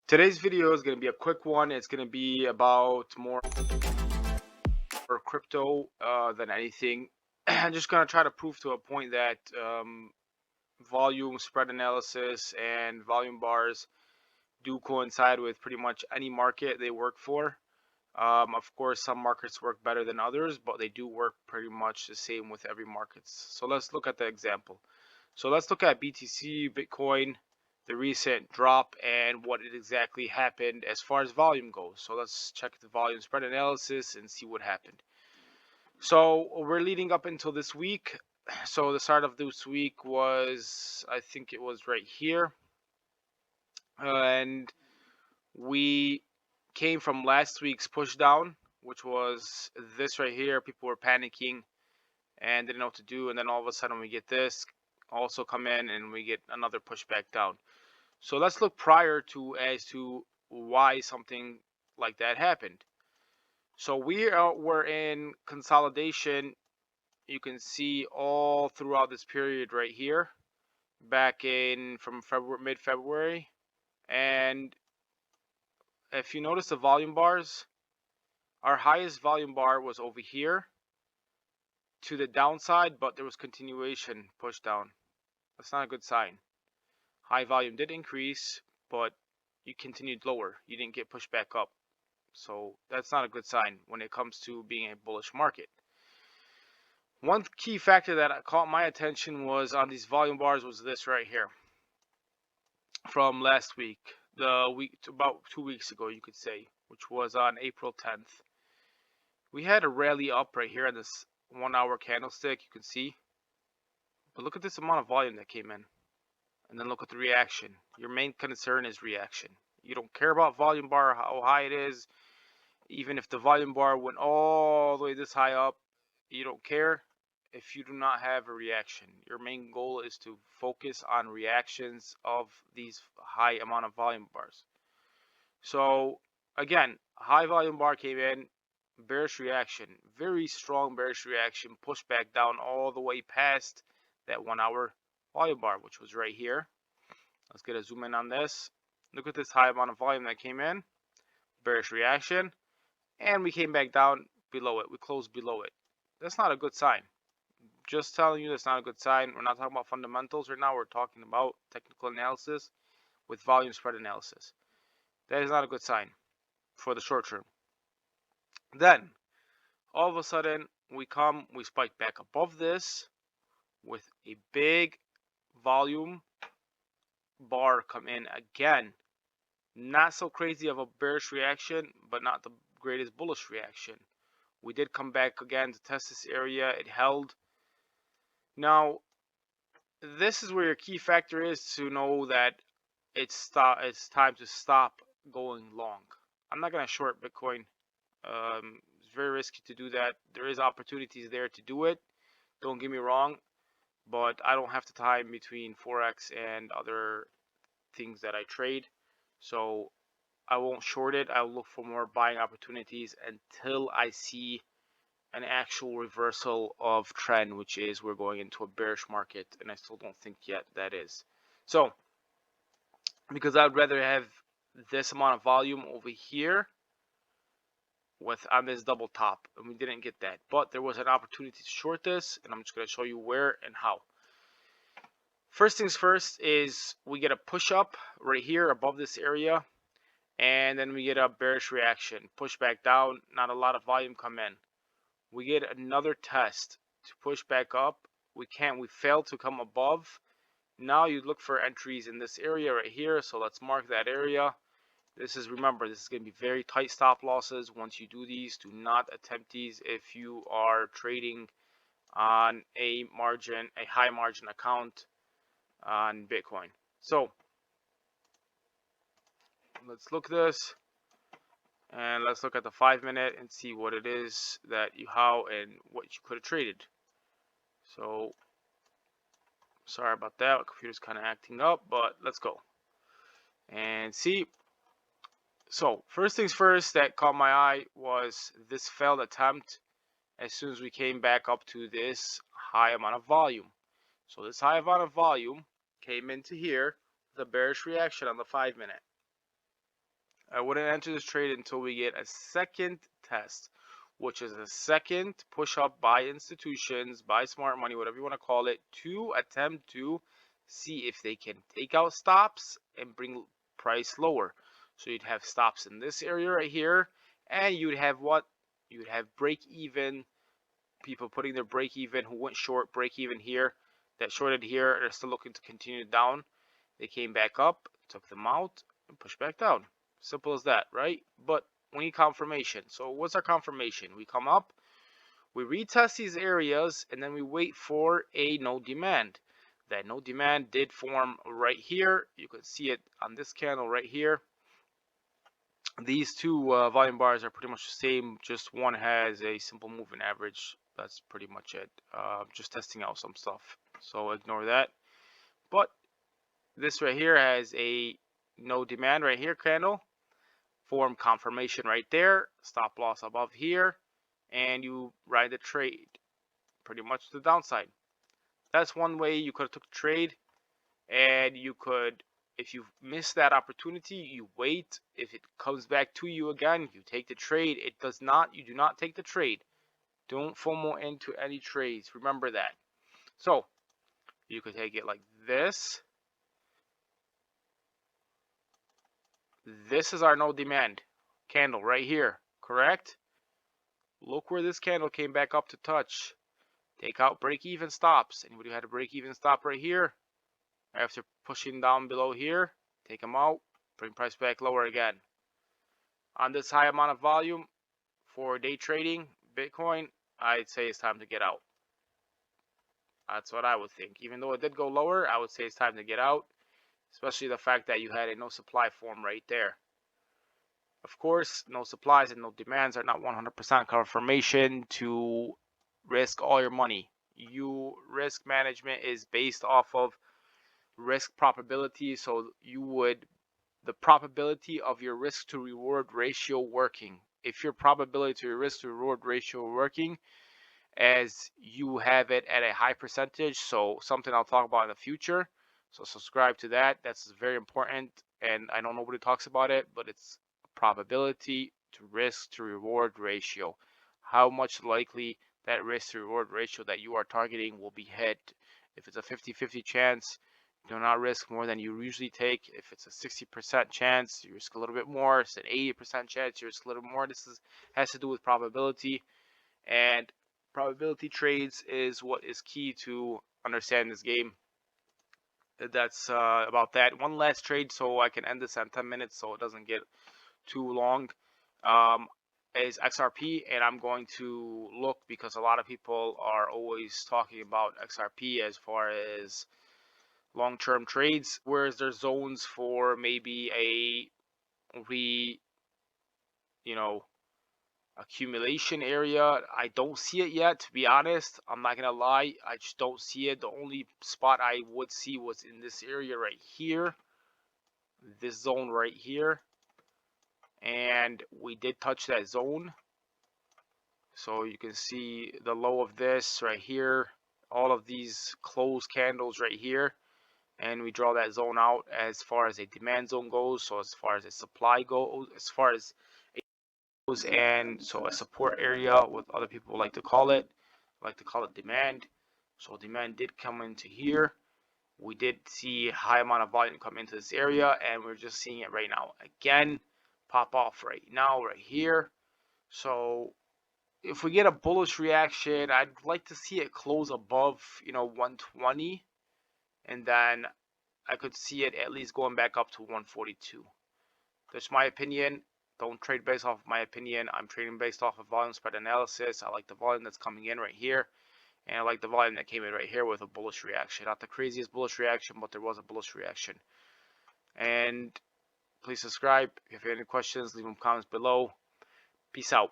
Today's video is going to be a quick one. It's going to be about more crypto than anything. I'm just going to try to prove to a point that volume spread analysis and volume bars do coincide with pretty much any market they work for. Of course, some markets work better than others, but they do work pretty much the same with every market. So let's look at the example. So let's look at BTC, Bitcoin, the recent drop, and what it exactly happened as far as volume goes. So let's check the volume spread analysis and see what happened. So we're leading up until this week. So the start of this week was, I think it was right here. And we came from last week's push down, which was this right here. People were panicking and didn't know what to do. And then all of a sudden we get this also come in and we get another pushback down. So let's look prior to as to why something like that happened. So we're in consolidation. You can see all throughout this period right here, back in from February, mid-February. And if you notice the volume bars, our highest volume bar was over here to the downside, but there was continuation push down. That's not a good sign. High volume did increase, but you continued lower. You didn't get pushed back up. So that's not a good sign when it comes to being a bullish market. One key factor that caught my attention was on these volume bars was this right here from last week, the week about 2 weeks ago, you could say, which was on April 10th. We had a rally up right here on this 1 hour candlestick, you can see. But look at this amount of volume that came in. And then look at the reaction. Your main concern is reaction. You don't care about volume bar, how high it is. Even if the volume bar went all the way this high up, you don't care if you do not have a reaction. Your main goal is to focus on reactions of these high amount of volume bars. So again, high volume bar came in, bearish reaction, very strong bearish reaction, pushed back down all the way past that 1 hour volume bar, which was right here. Let's get a zoom in on this. Look at this high amount of volume that came in, bearish reaction, and we came back down below it. We closed below it. That's not a good sign. Just telling you that's not a good sign. We're not talking about fundamentals right now. We're talking about technical analysis with volume spread analysis. That is not a good sign for the short term. Then all of a sudden we spike back above this with a big volume bar come in again. Not so crazy of a bearish reaction, but not the greatest bullish reaction. We did come back again to test this area. It held. Now, this is where your key factor is to know that it's time to stop going long. I'm not going to short Bitcoin. It's very risky to do that. There is opportunities there to do it. Don't get me wrong, but I don't have the time between Forex and other things that I trade. So I won't short it. I'll look for more buying opportunities until I see an actual reversal of trend, which is we're going into a bearish market, and I still don't think yet that is. So because I'd rather have this amount of volume over here with on this double top, and we didn't get that, but there was an opportunity to short this, and I'm just going to show you where and how. First things first is we get a push up right here above this area, and then we get a bearish reaction, push back down, not a lot of volume come in. We get another test to push back up. We failed to come above. Now you look for entries in this area right here. So let's mark that area. Remember, this is going to be very tight stop losses. Once you do these, do not attempt these if you are trading on a high margin account on Bitcoin. So let's look this. And let's look at the 5-minute and see what it is how and what you could have traded. So sorry about that. My computer's kind of acting up, but let's go and see. So first things first that caught my eye was this failed attempt as soon as we came back up to this high amount of volume. So this high amount of volume came into here with a bearish reaction on the 5-minute. I wouldn't enter this trade until we get a second test, which is a second push up by institutions, by smart money, whatever you want to call it, to attempt to see if they can take out stops and bring price lower. So you'd have stops in this area right here, and you'd have what? You'd have break even, people putting their break even who went short, break even here, that shorted here, they're still looking to continue down. They came back up, took them out, and pushed back down. Simple as that, right? But we need confirmation. So what's our confirmation? We come up, we retest these areas, and then we wait for a no demand. That no demand did form right here. You can see it on this candle right here. These two volume bars are pretty much the same, just one has a simple moving average. That's pretty much it. Just testing out some stuff, so ignore that. But this right here has a no demand right here candle, form confirmation right there, stop loss above here, and you ride the trade pretty much to the downside. That's one way you could have took the trade, and you could, if you miss that opportunity, you wait. If it comes back to you again, you take the trade. It does not, you do not take the trade. Don't FOMO into any trades. Remember that. So you could take it like this. This is our no demand candle right here, correct? Look where this candle came back up to touch. Take out break even stops. Anybody who had a break even stop right here? After pushing down below here, take them out, bring price back lower again. On this high amount of volume for day trading Bitcoin, I'd say it's time to get out. That's what I would think. Even though it did go lower, I would say it's time to get out, especially the fact that you had a no supply form right there. Of course, no supplies and no demands are not 100% confirmation to risk all your money. Risk management is based off of risk probability, so the probability of your risk to reward ratio working. If your probability to your risk to reward ratio working as you have it at a high percentage, so something I'll talk about in the future, so subscribe to that. That's very important, and I know nobody talks about it, but it's probability to risk to reward ratio. How much likely that risk to reward ratio that you are targeting will be hit. If it's a 50-50 chance, do not risk more than you usually take. If it's a 60% chance, you risk a little bit more. If it's an 80% chance, you risk a little more. Has to do with probability, and probability trades is what is key to understand this game. That's about that. One last trade so I can end this in 10 minutes so it doesn't get too long. Is XRP, and I'm going to look because a lot of people are always talking about XRP as far as long-term trades, whereas there's zones for maybe a accumulation area. I don't see it yet, to be honest. I'm not gonna lie, I just don't see it. The only spot I would see was in this area right here, this zone right here, and we did touch that zone. So you can see the low of this right here, all of these closed candles right here, and we draw that zone out as far as a demand zone goes. So as far as a supply goes, as far as and so a support area, what other people like to call it, demand. So demand did come into here. We did see a high amount of volume come into this area, and we're just seeing it right now again pop off right now right here. So if we get a bullish reaction, I'd like to see it close above 120, and then I could see it at least going back up to 142. That's my opinion. Don't trade based off of my opinion. I'm trading based off of volume spread analysis. I like the volume that's coming in right here, and I like the volume that came in right here with a bullish reaction. Not the craziest bullish reaction, but there was a bullish reaction. And please subscribe. If you have any questions, leave them comments below. Peace out.